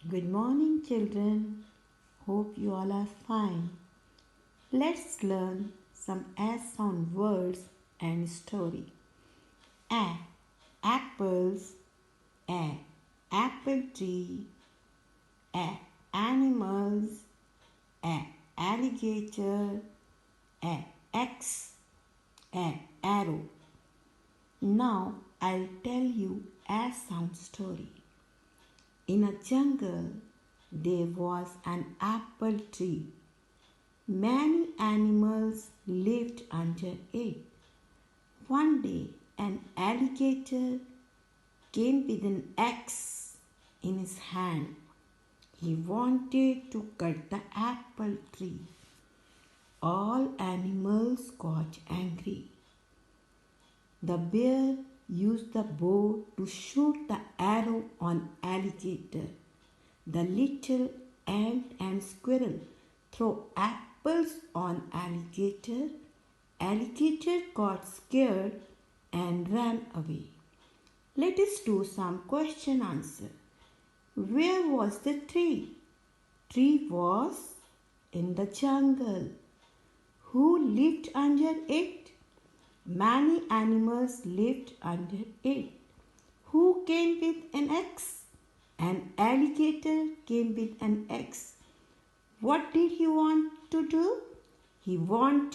Good morning, children. Hope you all are fine. Let's learn some S sound words and story. A. Apples. A. Apple tree. A. Animals. A. Alligator. A. X. A. Arrow. Now I'll tell you a sound story. In a jungle, there was an apple tree. Many animals lived under it. One day, an alligator came with an axe in his hand. He wanted to cut the apple tree. All animals got angry. The bear used the bow to shoot the arrow on alligator. The little ant and squirrel threw apples on alligator. Alligator got scared and ran away. Let us do some question answer. Where was the tree? Tree was in the jungle. Who lived under it? Many animals lived under it. Who came with an axe? An alligator came with an axe. What did he want to do? He wanted